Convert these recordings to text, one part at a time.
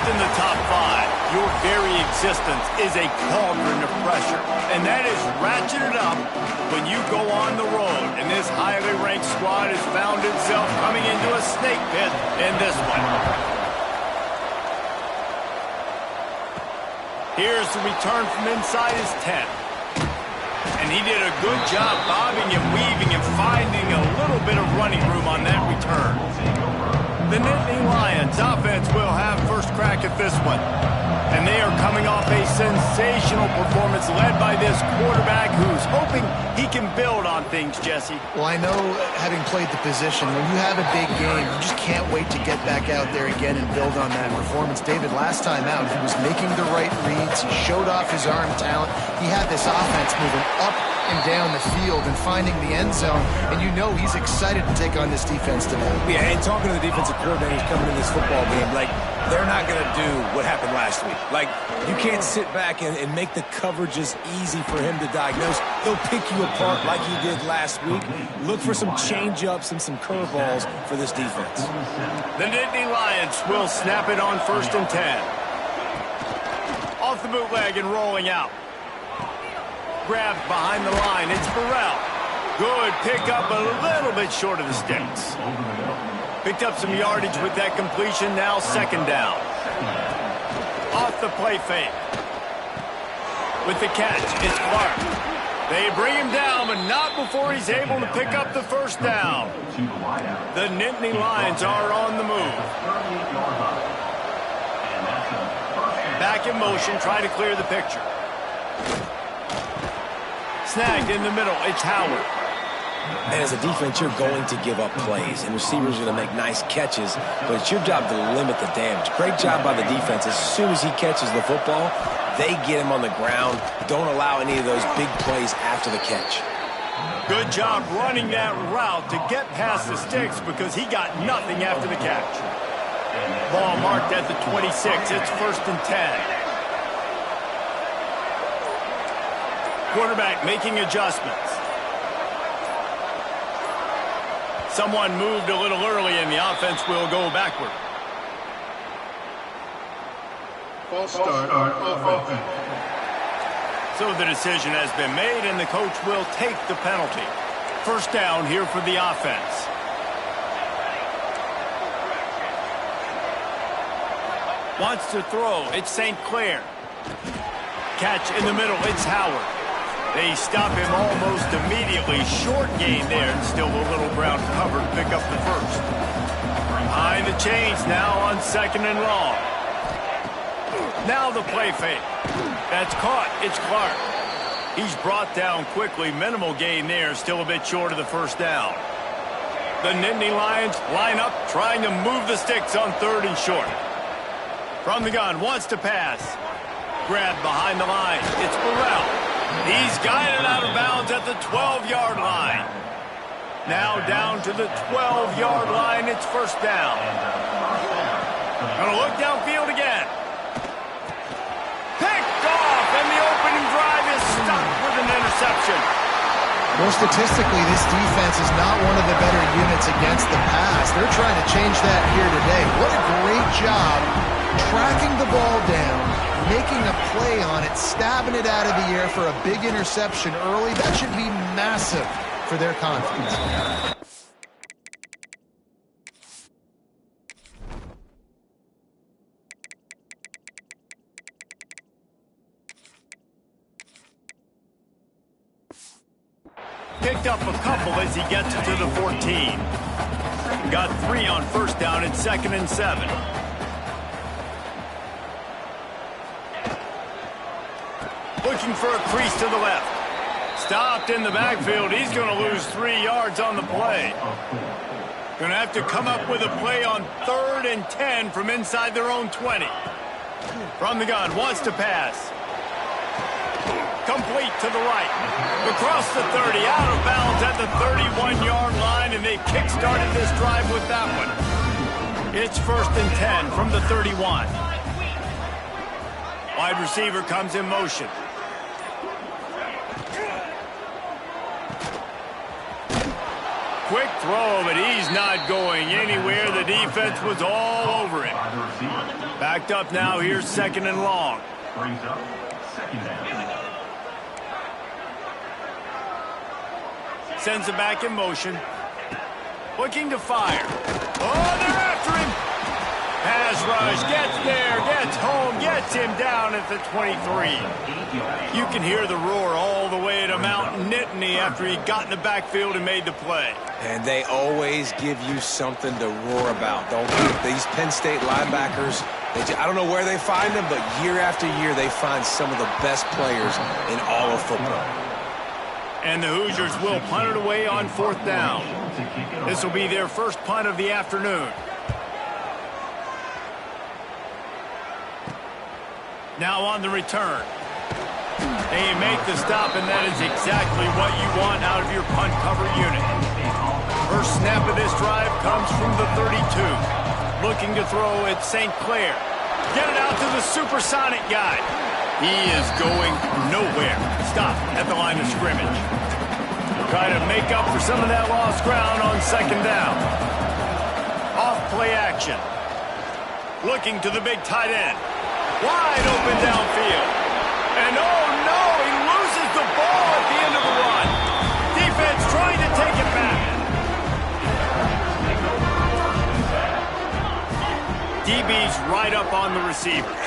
in the top 5, your very existence is a cauldron of pressure. And that is ratcheted up when you go on the road. And this highly ranked squad has found itself coming into a snake pit in this one. Here's the return from inside his 10. And he did a good job bobbing and weaving and finding a little bit of running room on that return. The Nittany Lions offense will have first crack at this one. And they are coming off a sensational performance led by this quarterback who's hoping he can build on things, Jesse. Well, I know, having played the position, when you have a big game, you just can't wait to get back out there again and build on that performance. David, last time out, he was making the right reads. He showed off his arm talent. He had this offense moving up and down the field and finding the end zone. And you know he's excited to take on this defense today. Yeah, and talking to the defensive coordinators coming in this football game, like, they're not going to do what happened last week. Like, you can't sit back and make the coverages easy for him to diagnose. He'll pick you apart like he did last week. Look for some change-ups and some curveballs for this defense. The Nittany Lions will snap it on 1st and 10. Off the bootleg and rolling out. Grabbed behind the line. It's Burrell. Good pickup, a little bit short of the sticks. Picked up some yardage with that completion. Now 2nd down. Off the play fake. With the catch, it's Clark. They bring him down, but not before he's able to pick up the 1st down. The Nittany Lions are on the move. Back in motion, try to clear the picture. Snagged in the middle, it's Howard. And as a defense, you're going to give up plays, and receivers are going to make nice catches, but it's your job to limit the damage. Great job by the defense. As soon as he catches the football, they get him on the ground. Don't allow any of those big plays after the catch. Good job running that route to get past the sticks because he got nothing after the catch. Ball marked at the 26. It's 1st and 10. Quarterback making adjustments. Someone moved a little early and the offense will go backward. False start on offense. So the decision has been made and the coach will take the penalty. 1st down here for the offense. Wants to throw. It's St. Clair. Catch in the middle. It's Howard. They stop him almost immediately. Short gain there, and still a little ground covered. Pick up the 1st. Behind the chains now on 2nd and long. Now the play fake. That's caught. It's Clark. He's brought down quickly. Minimal gain there. Still a bit short of the 1st down. The Nittany Lions line up, trying to move the sticks on 3rd and short. From the gun, wants to pass. Grabbed behind the line. It's Burrell. He's guided out of bounds at the 12-yard line. Now down to the 12-yard line. It's 1st down. Gonna look downfield again. Picked off, and the opening drive is stuck with an interception. Well, statistically, this defense is not one of the better units against the pass. They're trying to change that here today. What a great job tracking the ball down, making a play on it, stabbing it out of the air for a big interception early. That should be massive for their confidence. Picked up a couple as he gets to the 14. Got 3 on 1st down at 2nd and 7. Looking for a crease to the left. Stopped in the backfield. He's going to lose 3 yards on the play. Going to have to come up with a play on 3rd and 10 from inside their own 20. From the gun, wants to pass. Complete to the right. Across the 30, out of bounds at the 31-yard line, and they kick-started this drive with that one. It's 1st and 10 from the 31. Wide receiver comes in motion. quick throw, but he's not going anywhere. The defense was all over him. Backed up now. Here's 2nd and long. Brings up 2nd down. Sends it back in motion. Looking to fire. Oh, they're after him. Pass rush. Gets there. Gets home. Gets him down at the 23. You can hear the roar all the way to Mount Nittany after he got in the backfield and made the play. And they always give you something to roar about, don't they? These Penn State linebackers, I don't know where they find them, but year after year they find some of the best players in all of football. And the Hoosiers will punt it away on 4th down. This will be their first punt of the afternoon. Now on the return. They make the stop, and that is exactly what you want out of your punt cover unit. First snap of this drive comes from the 32. Looking to throw at St. Clair. Get it out to the supersonic guy. He is going nowhere. Stop at the line of scrimmage. Try to make up for some of that lost ground on 2nd down. Off play action. Looking to the big tight end. Wide open downfield. And oh no, he loses the ball at the end of the run. Defense trying to take it back. DB's right up on the receivers.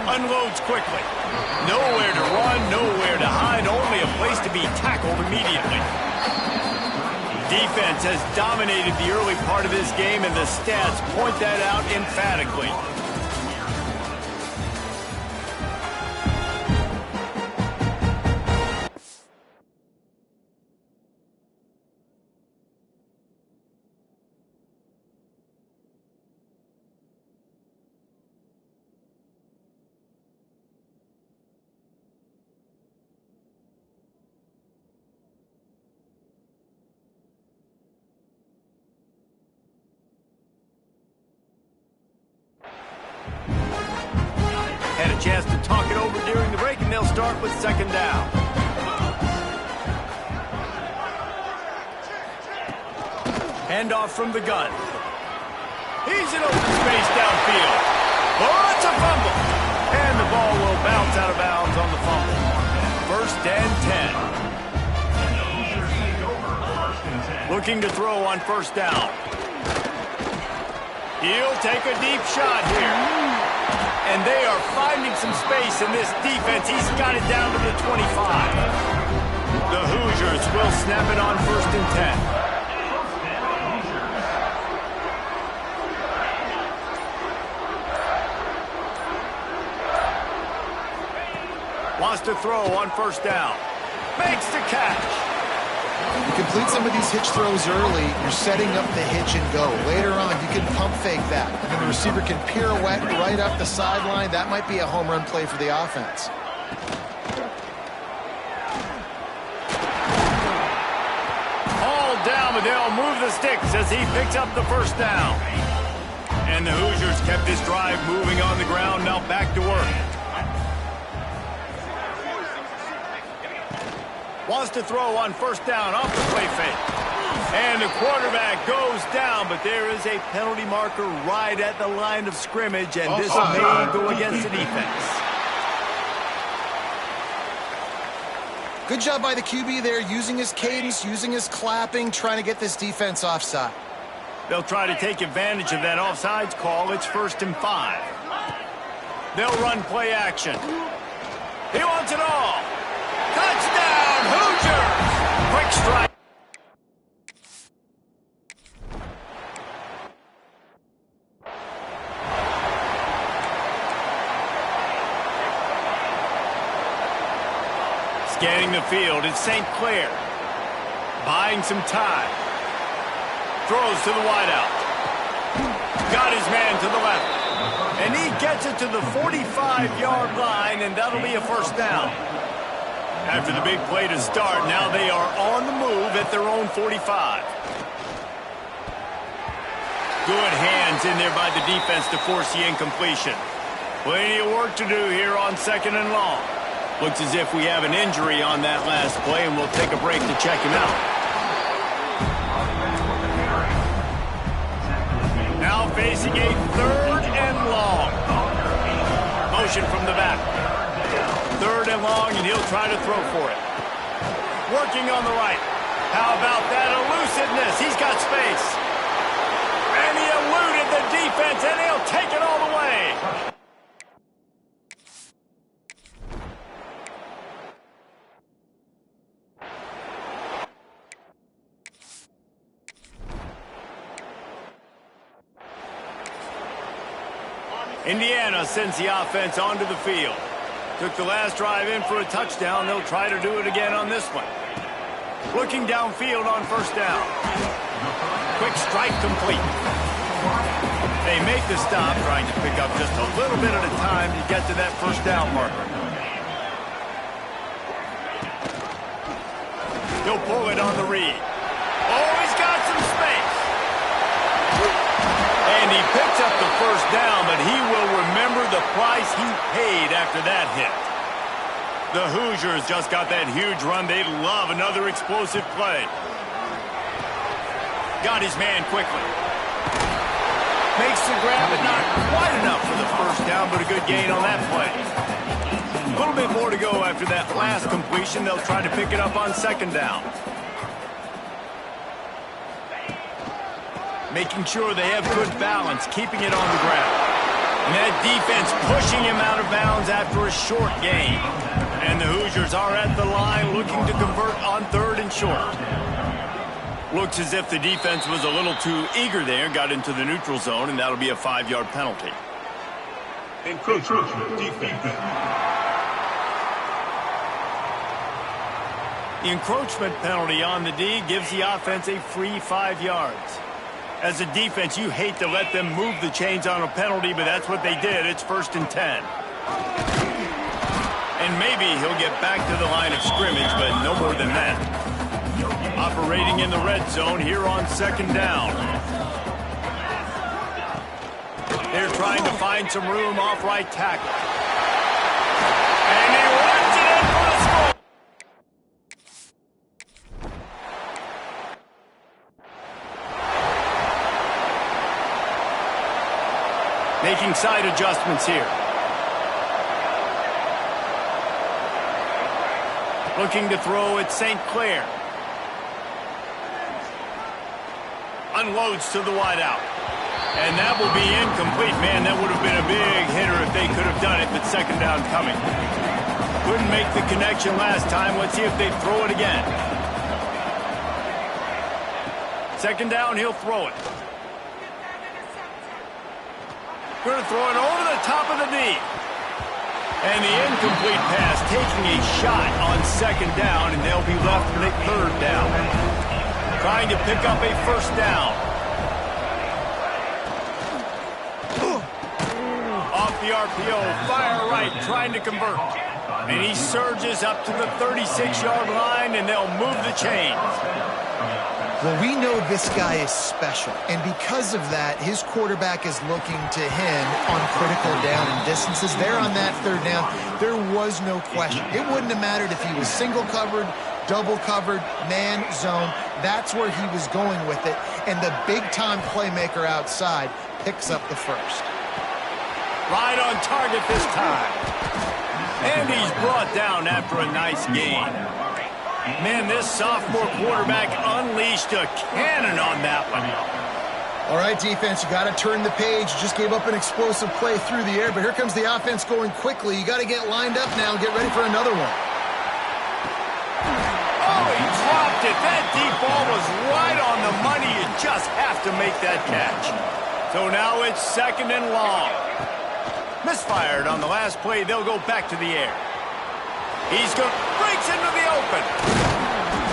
Unloads quickly. Nowhere to run, nowhere to hide, only a place to be tackled immediately. Defense has dominated the early part of this game, and the stats point that out emphatically. Had a chance to talk it over during the break, and they'll start with 2nd down. Handoff from the gun. He's in open space downfield. Oh, it's a fumble. And the ball will bounce out of bounds on the fumble. 1st and 10. Looking to throw on 1st down. He'll take a deep shot here. And they are finding some space in this defense. He's got it down to the 25. The Hoosiers will snap it on 1st and 10. Wants to throw on 1st down. Makes the catch. You complete some of these hitch throws early, you're setting up the hitch and go. Later on, you can pump fake that. And then the receiver can pirouette right up the sideline. That might be a home run play for the offense. All down, but they'll move the sticks as he picks up the 1st down. And the Hoosiers kept this drive moving on the ground, now back to work. Wants to throw on 1st down off the play fake. And the quarterback goes down, but there is a penalty marker right at the line of scrimmage, and this may go against the defense. Good job by the QB there, using his cadence, using his clapping, trying to get this defense offside. They'll try to take advantage of that offsides call. It's 1st and 5. They'll run play action. He wants it all. Touchdown, Hoosiers! Quick strike. Scanning the field, it's St. Clair. Buying some time. Throws to the wideout. Got his man to the left. And he gets it to the 45-yard line, and that'll be a 1st down. After the big play to start, now they are on the move at their own 45. Good hands in there by the defense to force the incompletion. Plenty of work to do here on 2nd and long. Looks as if we have an injury on that last play, and we'll take a break to check him out. Now facing a 3rd and long. Motion from the back. 3rd and long, and he'll try to throw for it. Working on the right. How about that elusiveness? He's got space. And he eluded the defense, and he'll take it all the way. Indiana sends the offense onto the field. Took the last drive in for a touchdown. They'll try to do it again on this one. Looking downfield on 1st down. Quick strike complete. They make the stop, trying to pick up just a little bit at a time to get to that 1st down marker. He'll pull it on the read. Oh, he's got some space. And he picks up the 1st down, but he will remember the price he paid after that hit. The Hoosiers just got that huge run. They'd love another explosive play. Got his man quickly. Makes the grab, but not quite enough for the 1st down, but a good gain on that play. A little bit more to go after that last completion. They'll try to pick it up on 2nd down. Making sure they have good balance, keeping it on the ground. And that defense pushing him out of bounds after a short gain. And the Hoosiers are at the line looking to convert on 3rd and short. Looks as if the defense was a little too eager there, got into the neutral zone, and that'll be a 5-yard penalty. Encroachment defense. The encroachment penalty on the D gives the offense a free 5 yards. As a defense, you hate to let them move the chains on a penalty, but that's what they did. It's 1st and 10. And maybe he'll get back to the line of scrimmage, but no more than that. Operating in the red zone here on 2nd down. They're trying to find some room off right tackle. And he runs it in for the score. Making side adjustments here. Looking to throw at St. Clair. Unloads to the wideout. And that will be incomplete. Man, that would have been a big hitter if they could have done it, but 2nd down coming. Couldn't make the connection last time. Let's see if they throw it again. 2nd down, he'll throw it. Going to throw it over the top of the knee. And the incomplete pass taking a shot on 2nd down, and they'll be left with a 3rd down. Trying to pick up a 1st down. Off the RPO, fire right, trying to convert. And he surges up to the 36-yard line, and they'll move the chains. Well, we know this guy is special, and because of that, his quarterback is looking to him on critical down and distances. There on that 3rd down, there was no question. It wouldn't have mattered if he was single covered, double covered, man, zone. That's where he was going with it, and the big-time playmaker outside picks up the 1st. Right on target this time. And he's brought down after a nice gain. Man, this sophomore quarterback unleashed a cannon on that one. All right, defense, you got to turn the page. You just gave up an explosive play through the air, but here comes the offense going quickly. You got to get lined up now and get ready for another one. Oh, he dropped it. That deep ball was right on the money. You just have to make that catch. So now it's 2nd and long. Misfired on the last play. They'll go back to the air. He's going breaks into the open.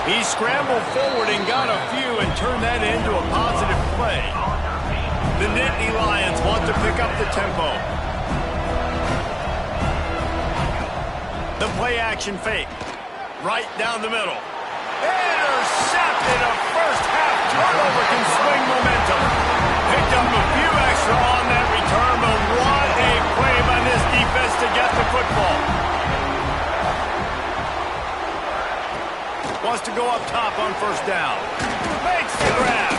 He scrambled forward and got a few and turned that into a positive play. The Nittany Lions want to pick up the tempo. The play action fake. Right down the middle. Intercepted. A 1st half turnover can swing momentum. Picked up a few extra on that return, but what a play by this defense to get the football. Wants to go up top on 1st down. Makes the grab.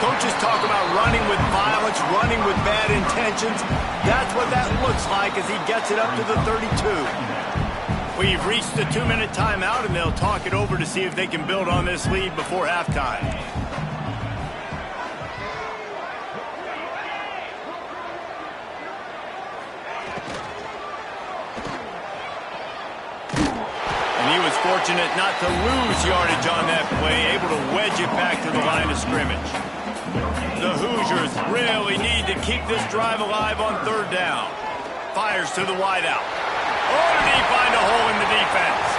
Coaches talk about running with violence, running with bad intentions. That's what that looks like as he gets it up to the 32. We've reached the 2-minute timeout, and they'll talk it over to see if they can build on this lead before halftime. And he was fortunate not to lose yardage on that play, able to wedge it back to the line of scrimmage. The Hoosiers really need to keep this drive alive on third down. Fires to the wideout. Oh, did he find a hole in the defense?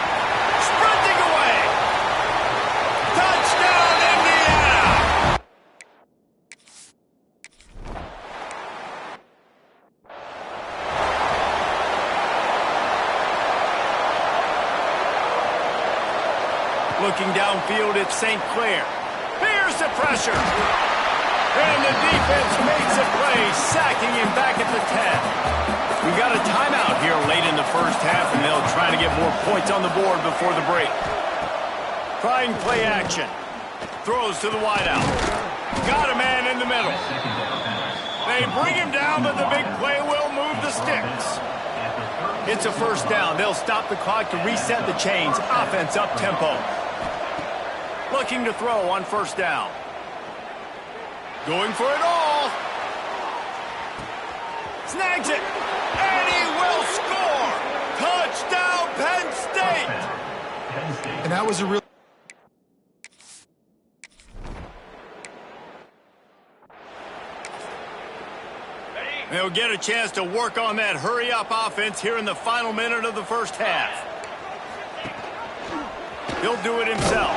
Sprinting away. Touchdown, Indiana! Looking downfield at St. Clair. Here's the pressure. And the defense makes a play, sacking him back at the 10. We got a timeout here late in the first half, and they'll try to get more points on the board before the break. Trying play action. Throws to the wideout. Got a man in the middle. They bring him down, but the big play will move the sticks. It's a first down. They'll stop the clock to reset the chains. Offense up-tempo. Looking to throw on first down. Going for it all. Snags it. And he will score. Touchdown, Penn State. And that was a real... They'll get a chance to work on that hurry-up offense here in the final minute of the first half. He'll do it himself.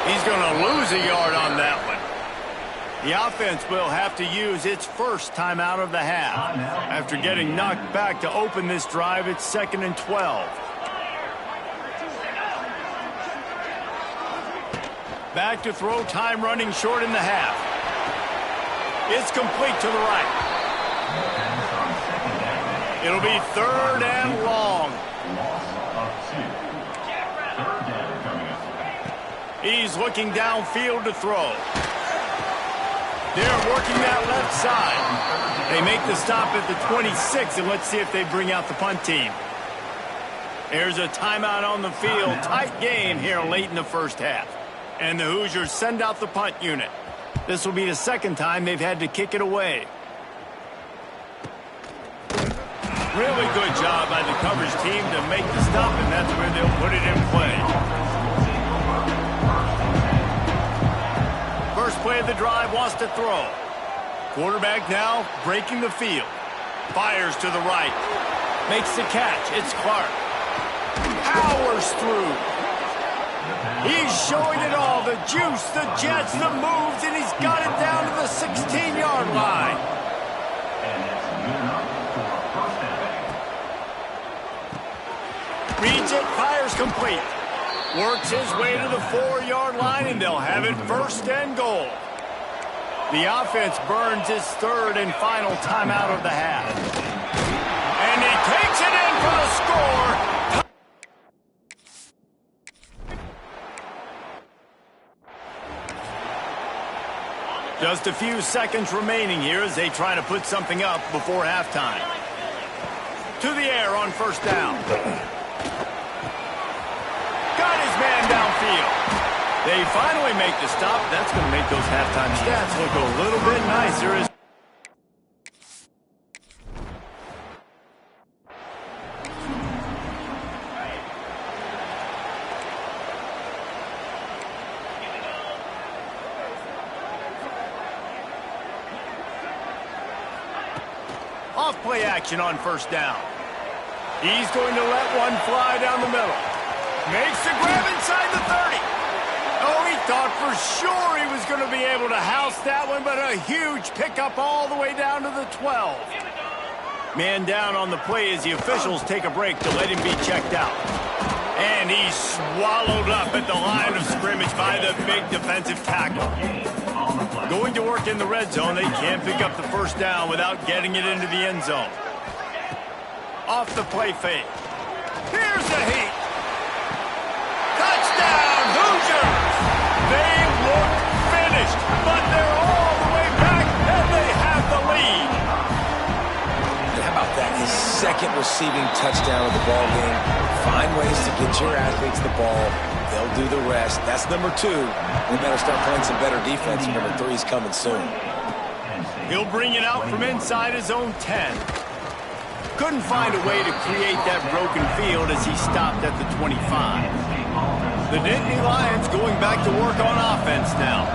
He's going to lose a yard on that one. The offense will have to use its first timeout of the half. After getting knocked back to open this drive, it's 2nd and 12. Back to throw, time running short in the half. It's complete to the right. It'll be 3rd and long. He's looking downfield to throw. They're working that left side. They make the stop at the 26, and let's see if they bring out the punt team. There's a timeout on the field. Tight game here late in the first half. And the Hoosiers send out the punt unit. This will be the second time they've had to kick it away. Really good job by the coverage team to make the stop, and that's where they'll put it in play. First play of the drive wants to throw. Quarterback now breaking the field. Fires to the right. Makes the catch. It's Clark. Powers through. He's showing it all. The juice, the jets, the moves, and he's got it down to the 16-yard line. Reads it, fires complete. Works his way to the 4-yard line, and they'll have it 1st and goal. The offense burns its 3rd and final timeout of the half. And he takes it in for the score. Just a few seconds remaining here as they try to put something up before halftime. To the air on first down. Got his man downfield. They finally make the stop. That's going to make those halftime stats look a little bit nicer. Off play action on first down. He's going to let one fly down the middle. Makes the grab inside the 30. Oh, he thought for sure he was going to be able to house that one, but a huge pickup all the way down to the 12. Man down on the play as the officials take a break to let him be checked out. And he's swallowed up at the line of scrimmage by the big defensive tackle. Going to work in the red zone, they can't pick up the first down without getting it into the end zone. Off the play fake. Here's the heat. Touchdown, Hoosiers! They look receiving touchdown of the ball game. Find ways to get your athletes the ball. They'll do the rest. That's number 2. We better start playing some better defense. Number 3 is coming soon. He'll bring it out from inside his own 10. Couldn't find a way to create that broken field as he stopped at the 25. The Nittany Lions going back to work on offense now.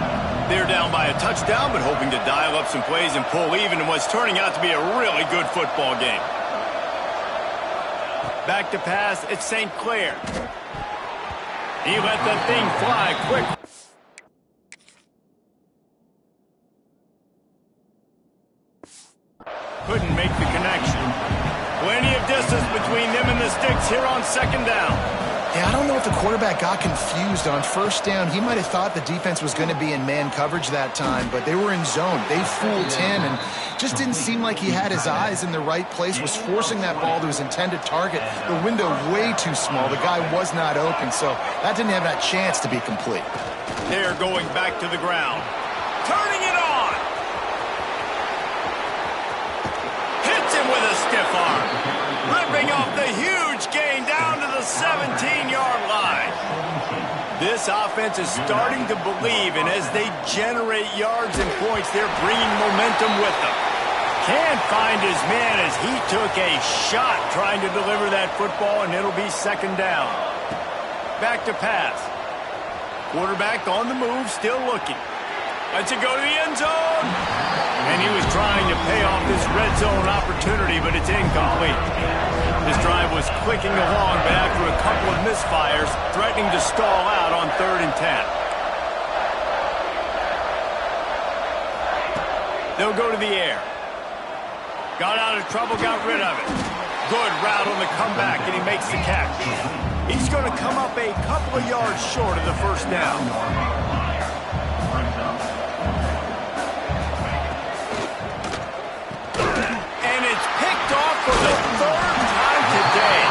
They're down by a touchdown, but hoping to dial up some plays and pull even in what's turning out to be a really good football game. Back to pass, it's St. Clair. He let the thing fly quick. Couldn't make the connection. Plenty of distance between them and the sticks here on second down. Yeah, I don't know if the quarterback got confused on first down. He might have thought the defense was going to be in man coverage that time, but they were in zone. They fooled him and just didn't seem like he had his eyes in the right place, was forcing that ball to his intended target. The window way too small. The guy was not open, so that didn't have that chance to be complete. They're going back to the ground. Turning it on. Hits him with a stiff arm. Ripping off the huge gain down to the 17-yard line. This offense is starting to believe, and as they generate yards and points, they're bringing momentum with them. Can't find his man as he took a shot trying to deliver that football, and it'll be second down. Back to pass. Quarterback on the move, still looking. Lets it go to the end zone. And he was trying to pay off this red zone opportunity, but it's incomplete. This drive was clicking along, but after a couple of misfires, threatening to stall out on 3rd and 10. They'll go to the air. Got out of trouble, got rid of it. Good route on the comeback, and he makes the catch. He's going to come up a couple of yards short of the first down. And it's picked off for the 3rd time today.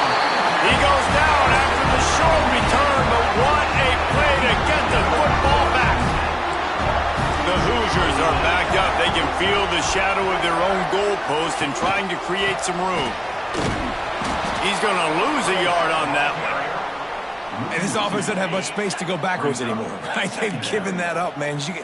He goes down after the short return, but what a play to get the football back. The Hoosiers are backed up. They can feel the shadow of their own goalpost and trying to create some room. He's going to lose a yard on that one. And this offense doesn't have much space to go backwards anymore, right? They've given that up, man. You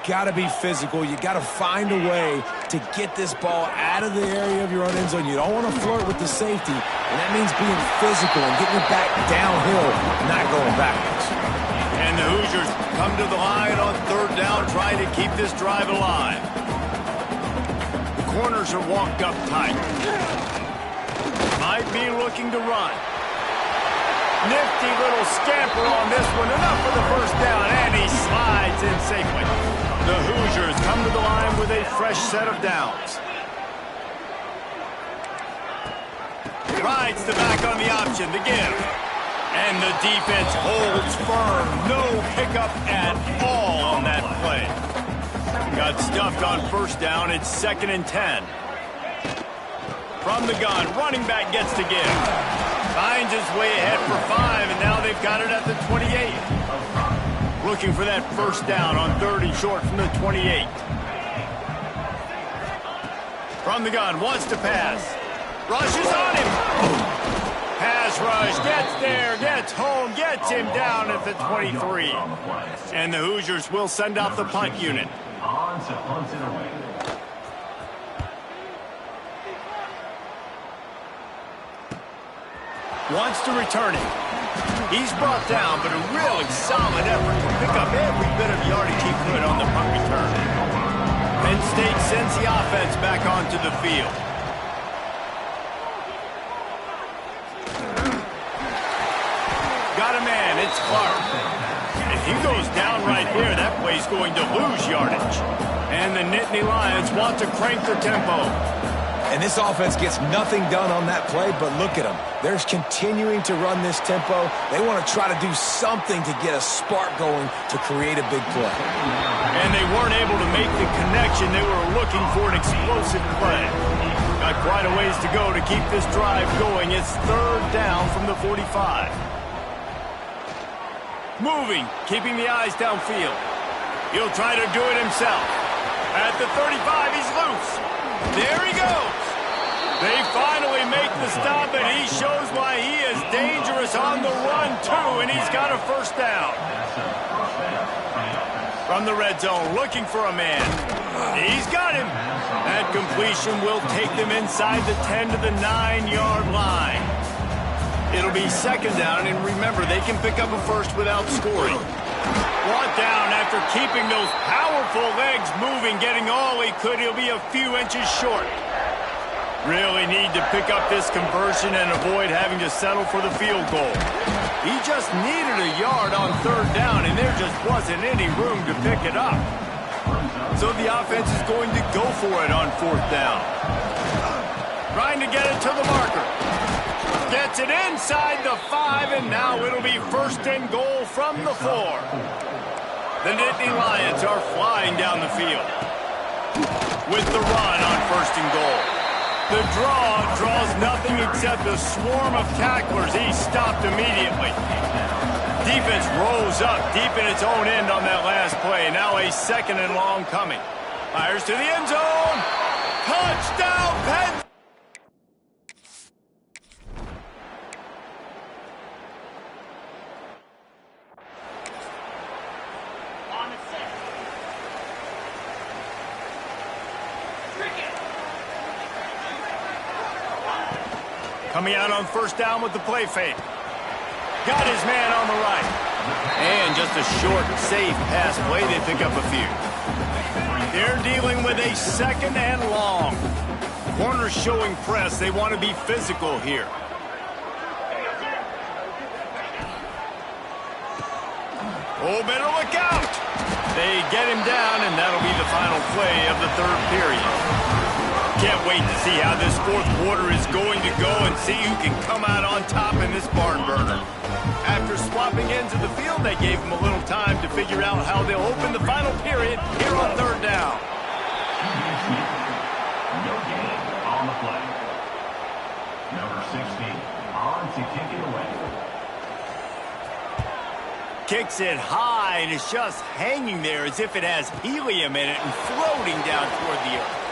got to be physical. You got to find a way to get this ball out of the area of your own end zone. You don't want to flirt with the safety, and that means being physical and getting it back downhill, not going backwards. And the Hoosiers come to the line on 3rd down, trying to keep this drive alive. The corners are walked up tight. Might be looking to run. Nifty little scamper on this one. Enough for the first down, and he slides in safely. The Hoosiers come to the line with a fresh set of downs. Rides the back on the option to give. And the defense holds firm. No pickup at all on that play. Got stuffed on first down. It's 2nd and 10. From the gun, running back gets to give. Finds his way ahead for 5, and now they've got it at the 28. Looking for that first down on 3rd and short from the 28. From the gun, wants to pass. Rushes on him. Pass rush, gets there, gets home, gets him down at the 23. And the Hoosiers will send out the punt unit. On to punt it away. Wants to return it. He's brought down, but a really solid effort to pick up every bit of yardage he could on the punt return. Penn State sends the offense back onto the field. Got a man, it's Clark. If he goes down right there, that play's going to lose yardage. And the Nittany Lions want to crank their tempo. And this offense gets nothing done on that play, but look at them. They're continuing to run this tempo. They want to try to do something to get a spark going to create a big play. And they weren't able to make the connection. They were looking for an explosive play. Got quite a ways to go to keep this drive going. It's 3rd down from the 45. Moving, keeping the eyes downfield. He'll try to do it himself. At the 35, he's loose. There he goes. They finally make the stop, and he shows why he is dangerous on the run, too, and he's got a first down. From the red zone, looking for a man. He's got him. That completion will take them inside the 10 to the 9-yard line. It'll be second down, and remember, they can pick up a first without scoring. Brought down after keeping those powerful legs moving, getting all he could. He'll be a few inches short. Really need to pick up this conversion and avoid having to settle for the field goal. He just needed a yard on third down, and there just wasn't any room to pick it up. So the offense is going to go for it on fourth down. Trying to get it to the marker. Gets it inside the 5, and now it'll be first and goal from the 4. The Nittany Lions are flying down the field. With the run on first and goal. The draw draws nothing except a swarm of tacklers. He's stopped immediately. Defense rolls up deep in its own end on that last play. Now a second and long coming. Fires to the end zone. Touchdown, Penn. Coming out on first down with the play fake. Got his man on the right. And just a short, safe pass play. They pick up a few. They're dealing with a second and long. Corners showing press. They want to be physical here. Oh, better look out. They get him down, and that'll be the final play of the third period. Can't wait to see how this fourth quarter is going to go and see who can come out on top in this barn burner. After swapping ends of the field, they gave him a little time to figure out how they'll open the final period here on third down. No gain on the play. Number 16 on to kick it away. Kicks it high, and it's just hanging there as if it has helium in it and floating down toward the earth.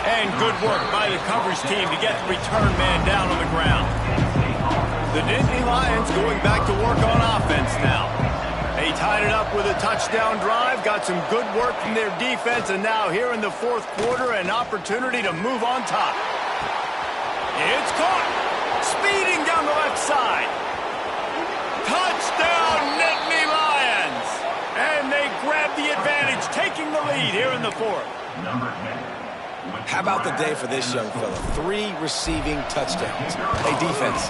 And good work by the coverage team to get the return man down on the ground. The Nittany Lions going back to work on offense now. They tied it up with a touchdown drive, got some good work from their defense, and now here in the fourth quarter, an opportunity to move on top. It's caught. Speeding down the left side. Touchdown, Nittany Lions! And they grab the advantage, taking the lead here in the fourth. Number 10. How about the day for this young fella? 3 receiving touchdowns. Hey, defense,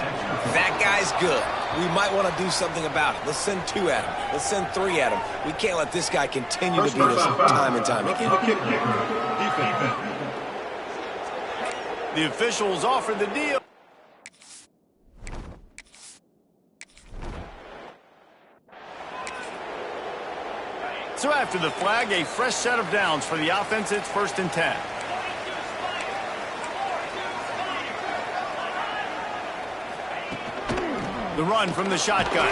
that guy's good. We might want to do something about it. Let's send 2 at him. Let's send 3 at him. We can't let this guy continue to beat us time and time again. The officials offer the deal. So after the flag, a fresh set of downs for the offense. It's first and 10. The run from the shotgun.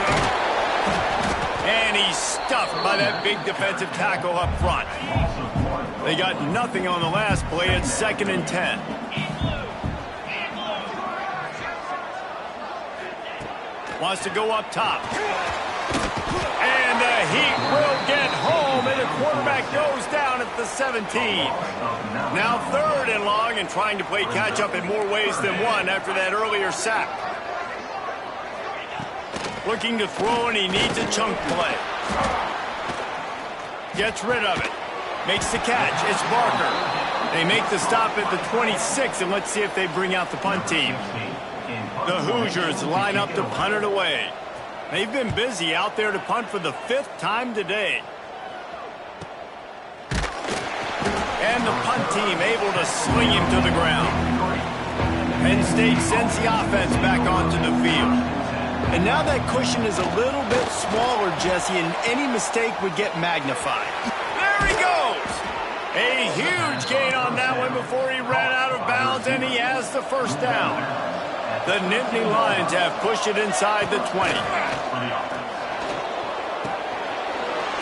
And he's stuffed by that big defensive tackle up front. They got nothing on the last play. It's second and 10. Wants to go up top. And the Heat will get home, and the quarterback goes down at the 17. Now third and long, and trying to play catch-up in more ways than one after that earlier sack. Looking to throw, and he needs a chunk play. Gets rid of it. Makes the catch. It's Barker. They make the stop at the 26, and let's see if they bring out the punt team. The Hoosiers line up to punt it away. They've been busy out there to punt for the 5th time today. And the punt team able to sling him to the ground. Penn State sends the offense back onto the field. And now that cushion is a little bit smaller, Jesse, and any mistake would get magnified. There he goes! A huge gain on that one before he ran out of bounds, and he has the first down. The Nittany Lions have pushed it inside the 20.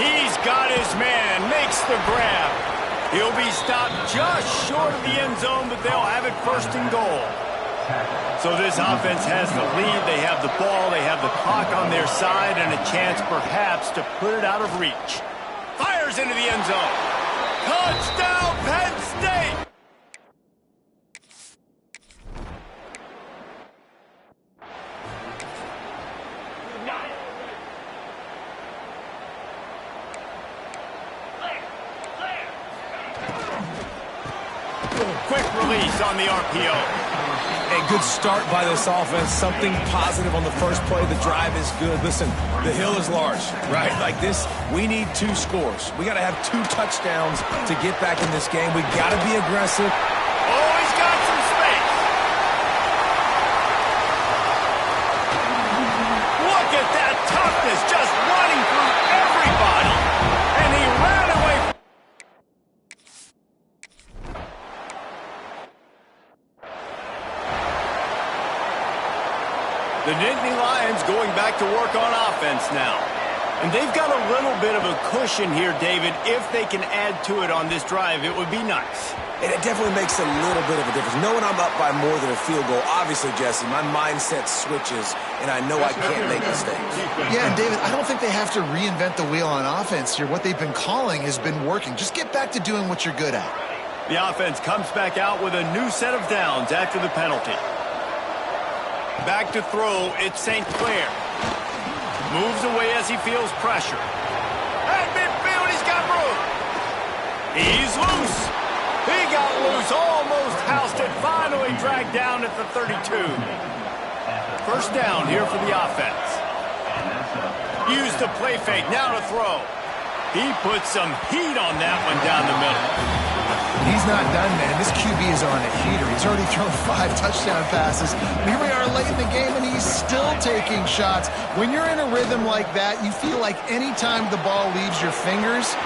He's got his man, makes the grab. He'll be stopped just short of the end zone, but they'll have it first and goal. So this offense has the lead. They have the ball. They have the clock on their side and a chance perhaps to put it out of reach. Fires into the end zone. Touchdown, Penn State! Quick release on the RPO. A good start by this offense. Something positive on the first play. The drive is good. Listen, the hill is large, right? Like this, we need 2 scores. We got to have 2 touchdowns to get back in this game. We got to be aggressive. Oh, he's got some space. Look at that toughness, just running through everybody. And he ran away. The Nittany Lions going back to work on offense now. And they've got a little bit of a cushion here, David. If they can add to it on this drive, it would be nice. And it definitely makes a little bit of a difference. Knowing I'm up by more than a field goal, obviously, Jesse, my mindset switches, and I know I can't make mistakes. Yeah, and David, I don't think they have to reinvent the wheel on offense here. What they've been calling has been working. Just get back to doing what you're good at. The offense comes back out with a new set of downs after the penalty. Back to throw, it's St. Clair. Moves away as he feels pressure. At midfield, he's got room. He's loose. He got loose, almost housed it, finally dragged down at the 32. First down here for the offense. Used the play fake, now to throw. He puts some heat on that one down the middle. He's not done, man. This QB is on a heater. He's already thrown 5 touchdown passes. Here we are late in the game, and he's still taking shots. When you're in a rhythm like that, you feel like any time the ball leaves your fingers,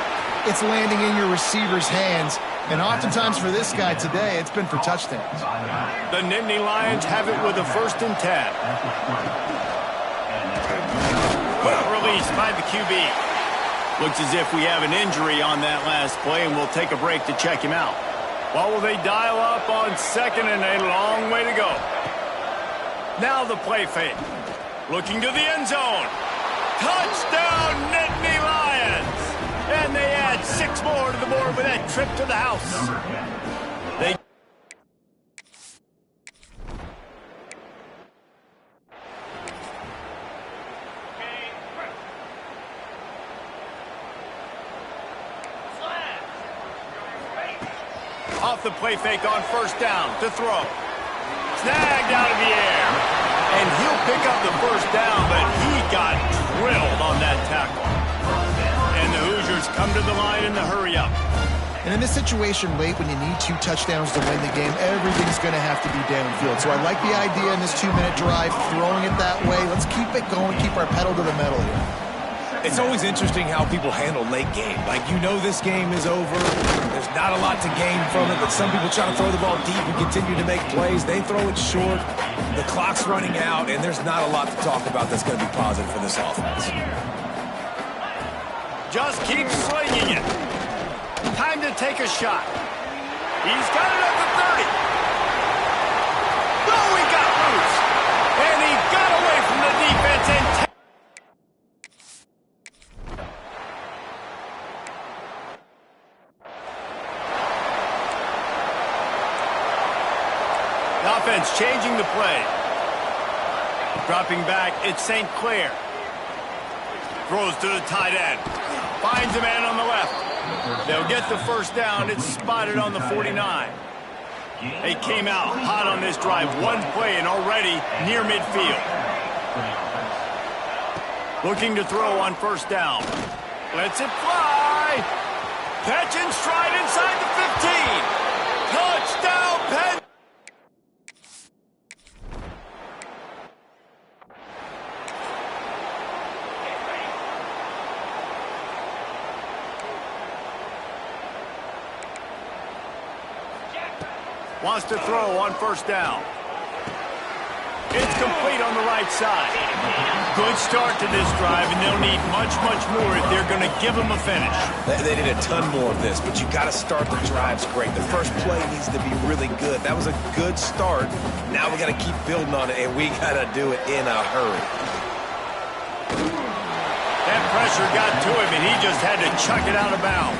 it's landing in your receiver's hands. And oftentimes for this guy today, it's been for touchdowns. The Nittany Lions have it with a 1st and 10. Well released by the QB. Looks as if we have an injury on that last play, and we'll take a break to check him out. Well, will they dial up on 2nd and a long way to go? Now the play fake. Looking to the end zone. Touchdown, Nittany Lions! And they add 6 more to the board with that trip to the house. They off the play fake on 1st down to throw. Snagged out of the air. And he'll pick up the 1st down, but he got drilled on that tackle. And the Hoosiers come to the line in the hurry-up. And in this situation late when you need 2 touchdowns to win the game, everything's going to have to be downfield. So I like the idea in this 2-minute drive, throwing it that way. Let's keep it going, keep our pedal to the metal here. It's always interesting how people handle late game. Like, you know this game is over. There's not a lot to gain from it, but some people try to throw the ball deep and continue to make plays. They throw it short. The clock's running out, and there's not a lot to talk about that's going to be positive for this offense. Just keep slinging it. Time to take a shot. He's got it at the 30. Oh, he got loose. And he got away from the defense and offense changing the play. Dropping back, it's St. Clair. Throws to the tight end. Finds a man on the left. They'll get the 1st down. It's spotted on the 49. They came out hot on this drive. 1 play and already near midfield. Looking to throw on 1st down. Lets it fly. Catch and stride inside the 15. Touchdown, Penn. Wants to throw on 1st down. It's complete on the right side. Good start to this drive, and they'll need much, much more if they're going to give them a finish. They need a ton more of this, but you got to start the drives great. The first play needs to be really good. That was a good start. Now we got to keep building on it, and we got to do it in a hurry. That pressure got to him, and he just had to chuck it out of bounds.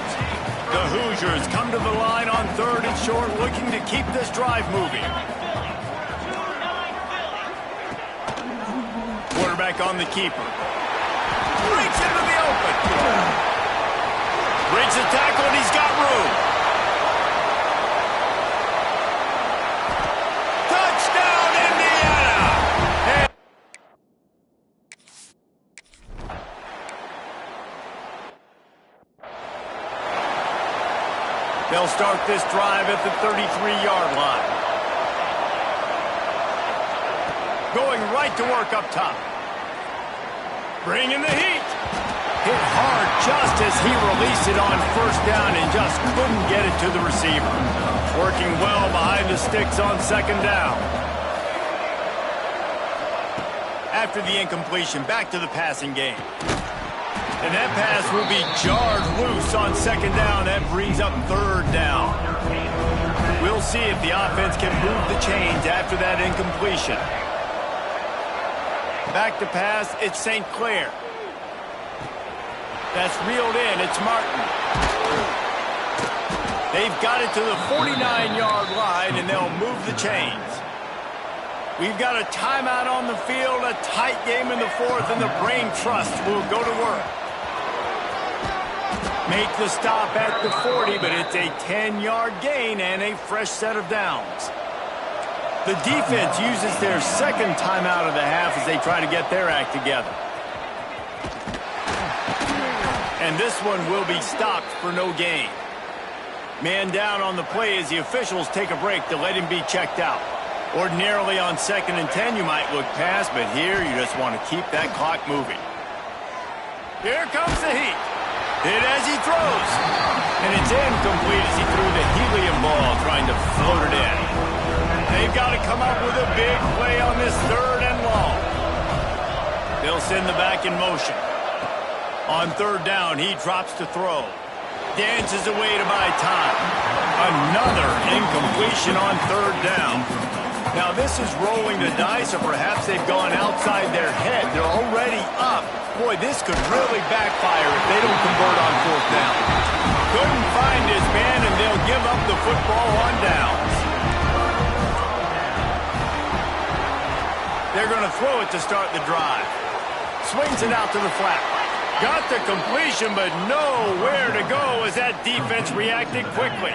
The Hoosiers come to the line on 3rd and short, looking to keep this drive moving. Quarterback on the keeper. Breaks into the open. Breaks the tackle, and he's got room. Touchdown, Indiana! And they'll start this drive at the 33-yard line. Going right to work up top. Bringing the heat. Hit hard just as he released it on 1st down and just couldn't get it to the receiver. Working well behind the sticks on 2nd down. After the incompletion, back to the passing game. And that pass will be jarred loose on 2nd down. That brings up 3rd down. We'll see if the offense can move the chains after that incompletion. Back to pass, it's St. Clair. That's reeled in, it's Martin. They've got it to the 49-yard line, and they'll move the chains. We've got a timeout on the field, a tight game in the 4th, and the Brain Trust will go to work. Make the stop at the 40, but it's a 10-yard gain and a fresh set of downs. The defense uses their 2nd timeout of the half as they try to get their act together. And this one will be stopped for no gain. Man down on the play as the officials take a break to let him be checked out. Ordinarily on 2nd and 10 you might look past, but here you just want to keep that clock moving. Here comes the heat. Hit as he throws. And it's incomplete as he threw the helium ball trying to float it in. They've got to come up with a big play on this 3rd and long. They'll send the back in motion. On 3rd down, he drops to throw. Dances away to buy time. Another incompletion on 3rd down. Now this is rolling the dice, or perhaps they've gone outside their head. They're already up. Boy, this could really backfire if they don't convert on 4th down. Couldn't find his man, and they'll give up the football on downs. They're going to throw it to start the drive. Swings it out to the flat. Got the completion, but nowhere to go as that defense reacted quickly.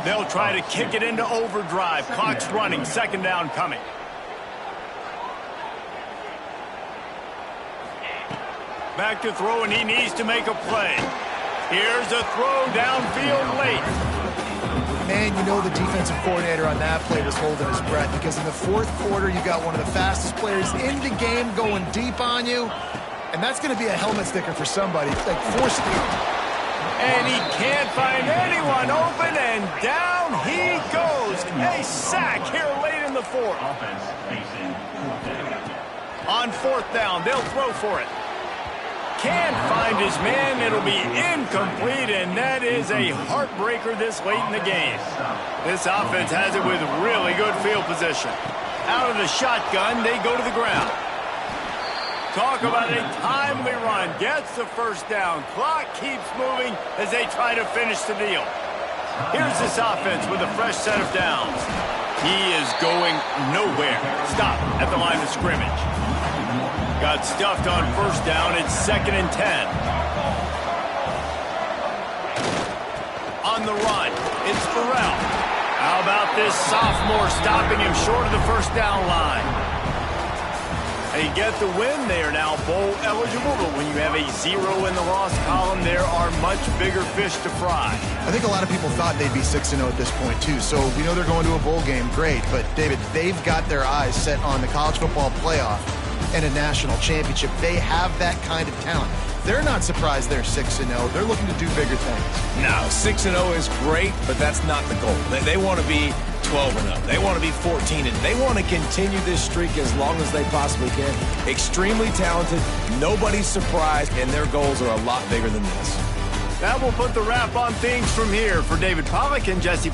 They'll try to kick it into overdrive. Clock's running. 2nd down coming. Back to throw, and he needs to make a play. Here's a throw downfield late. Man, you know the defensive coordinator on that play was holding his breath, because in the 4th quarter, you got one of the fastest players in the game going deep on you, and that's going to be a helmet sticker for somebody. Like, force it. And he can't find anyone open, and down he goes. A sack here late in the 4th. On 4th down, they'll throw for it. Can't find his man. It'll be incomplete, and that is a heartbreaker this late in the game. This offense has it with really good field position. Out of the shotgun, they go to the ground. Talk about a timely run. Gets the 1st down. Clock keeps moving as they try to finish the deal. Here's this offense with a fresh set of downs. He is going nowhere. Stop at the line of scrimmage. Got stuffed on 1st down. It's 2nd and 10. On the run, it's Farrell. How about this sophomore stopping him short of the 1st down line? They get the win. They are now bowl eligible, but when you have a 0 in the loss column, there are much bigger fish to fry. I think a lot of people thought they'd be 6-0 at this point, too. So we know they're going to a bowl game. Great. But, David, they've got their eyes set on the college football playoff and a national championship. They have that kind of talent. They're not surprised they're 6-0. They're looking to do bigger things. No, 6-0 is great, but that's not the goal. They want to be 12-0. They want to be 14-0. They want to continue this streak as long as they possibly can. Extremely talented, nobody's surprised, and their goals are a lot bigger than this. That will put the wrap on things from here. For David Pollack and Jesse